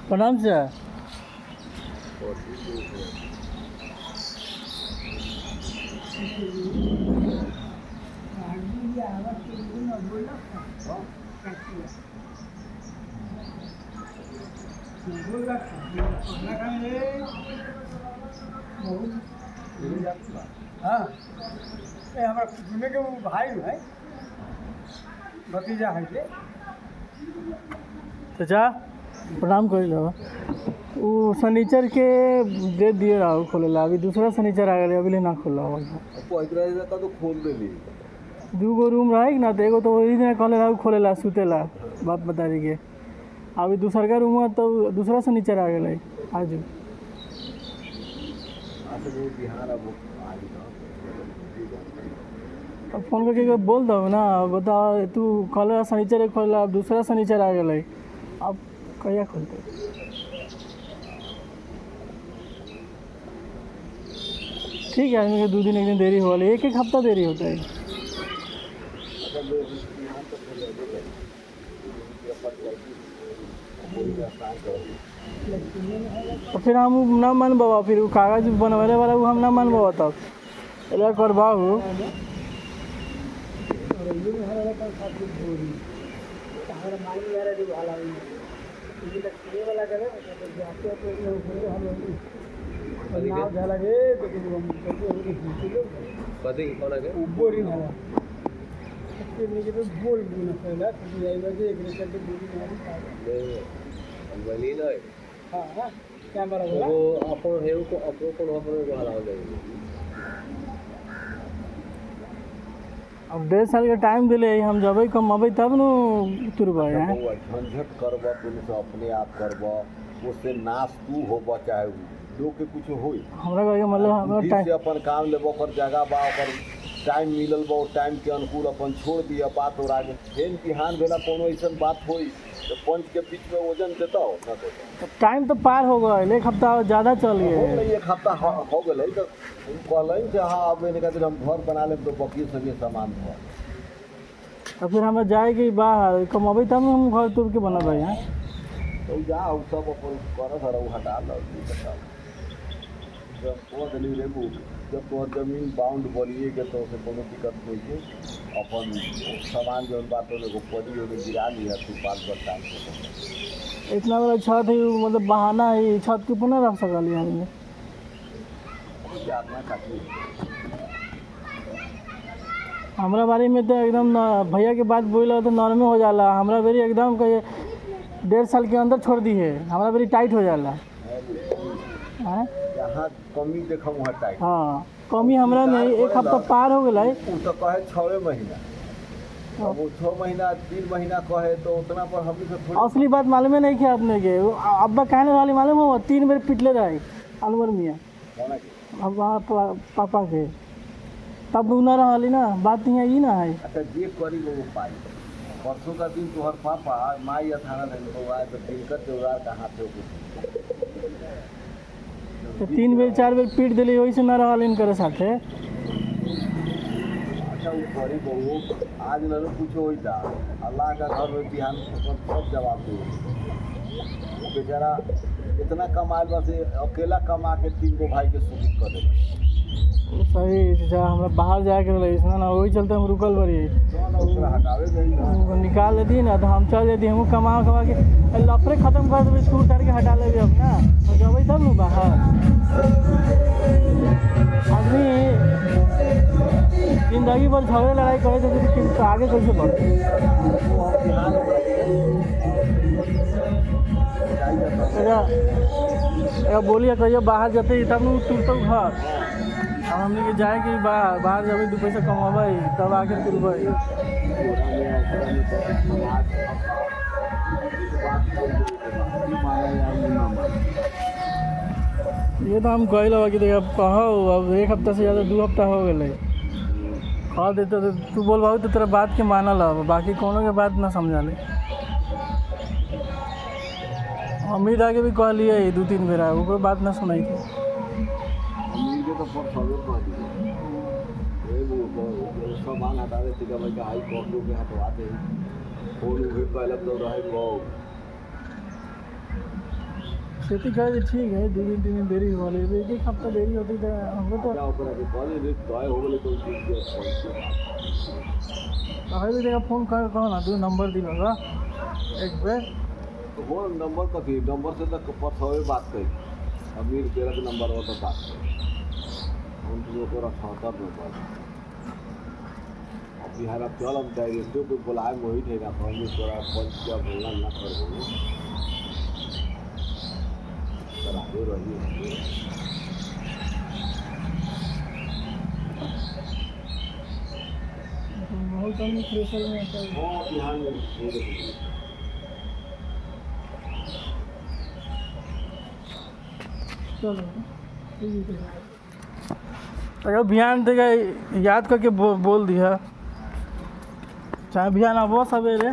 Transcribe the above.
प्रणाम से हाँ हमारा घूमे के वो भाई है भतीजा है के चाचा प्रणाम कर लो। वो शनिचर के दे दिए रहा खोलेला, अभी दूसरा शनिचर आ गया, अभी ले ना खोला हुआ का तो खोल देली। दू गो रूम रहे ना, तो एगो तो वही दिन कहले रहा खोलेला सुतेला, बात बता दी के अभी दूसर का रूम तो दूसरा शनिचर आ गया आज। अब फोन करके बोल दो ना, बता तू कल शनिचर खोला, अब दूसरा शनिचर आ गया, अब कहिया खोलते। ठीक है, आदमी के 2 दिन 1 दिन देरी हो वाली, 1 हफ्ता देरी होता है। तो फिर हम ना मान बाबा, फिर वो कागज बनवाने वाला वो हम ना मान बाबा, तब एला करवाऊ अब 1.5 साल के टाइम दिले, हम जब कमाबे तब न तुरबे हैं। झंझट करब तुम अपने आप करब, उससे नाश तू होब चाहे लोग के कुछ होई। हमरा कहे मतलब हमरा टाइम से अपन काम लेबो, पर जगह बा, पर टाइम मिलल बा, टाइम के अनुकूल अपन छोड़ दिया बात और आगे फेन बिहान भेला कोनो ऐसा बात होई तो पंच के बीच में वजन देता हो ना देता। टाइम तो पार हो गया, 1 हफ्ता ज़्यादा चल गए। 1 हफ्ता हो गए तो कहल कि हाँ अब इनका हम घर बना ले तो बाकी सभी सामान हो। तो फिर हमें जाएगी बाहर कमाबे तब न हम घर तुर के बनब हैं। तो जाओ सब अपन कर धर हटा लो, जब पौध नहीं लेबू, जब तोहर जमीन बाउंड बोलिए के तो उसे कोनो दिक्कत नहीं है। अपन सामान जो बात हो एगो पड़ी होगी गिरा लिया तू 5 टाइम से। इतना बड़ा छत है, मतलब बहाना है, छत के ऊपर ना रख सकल आदमी। हमारा बारे में तो एकदम भैया के बात बोला तो नॉर्मल हो जाला, हमारा बेरी एकदम कहे 1.5 साल के अंदर छोड़ दी है, हमारा बेरी टाइट हो जाला। यहाँ कमी देखा वहाँ टाइट। हाँ कमी हमरा में 1 हफ्ता पार हो गया। तो कहे 6 महीना, अब 6 महीना 3 महीना कहे तो उतना पर हम असली बात मालूम नहीं है आपने के। अब्बा कहने वाली मालूम हो 3 बार पिटले रहे अलवर मियाँ अब वहाँ पापा के, तब न रही ना बात यहाँ ये ना है। अच्छा जे करी वो पाई। परसों का दिन तोहर पापा माई या थाना नहीं तो आए तो दिनकर त्योहार कहाँ थे तो 3 बेर 4 बेर पीट दिली, वही से न रहा इनकर साथे। अच्छा वो करी बहु आज न कुछ हो था, अल्लाह का घर में बिहान सब जवाब दे। बेचारा इतना कमाल बस अकेला कमा के 3 गो भाई के सुखित कर दे। सही चाचा, हमरा बाहर जाके रहे ना, वही चलते हम रुकल बड़ी निकाल लेती ना तो हम चल जाती, हम कमा के लफड़े खत्म कर देवे, टूट टार के हटा लेवे अपना तो जब तब न बाहर। आदमी जिंदगी भर झगड़े लड़ाई करे तो आगे कैसे बढ़ते। बोलिए कहिए बाहर जाते तब न तुरते घर, अब हमने के जाए कि बाहर जब 2 पैसा कमाबे तब आके तुरबे। ये तो हम कह लो कि अब कहो, अब 1 हफ्ता से ज़्यादा 2 हफ्ता हो गए कह देते तो तू बोल भाई तो तेरा बात के मानल, अब बाकी कोनो के बात ना समझा ले। उम्मीद आगे भी कह लिए 2-3 बेरा, वो कोई बात ना सुनाई थी। सामान हटावे थे भाई का हाई कॉपी के हटवाते फोन उठे पहले तो रहे खेती करे तो ठीक है, 2 दिन 3 दिन देरी हो गई, एक एक हफ्ता देरी होती तो हमको तो क्या ऊपर के कॉलेज रे तय हो गेले तो ठीक है। कहे भी देखा फोन कर कहो ना, तू नंबर दी होगा एक बेर। तो वो नंबर कथी नंबर से तक पथवे बात करी अमीर तेरा के नंबर हो तो बात करी हम तो को रखा था नंबर अब बिहार अब चल हम डायरेक्ट को बुलाए मोहित है ना हम तोरा पंच क्या बोलना ना कर बोलो कराते रहिए बहुत कम प्रेशर में आता है। वो बिहार में ये देखिए चलो अगर बयान देगा याद करके बोल दिया, चाहे बयान अब सवेरे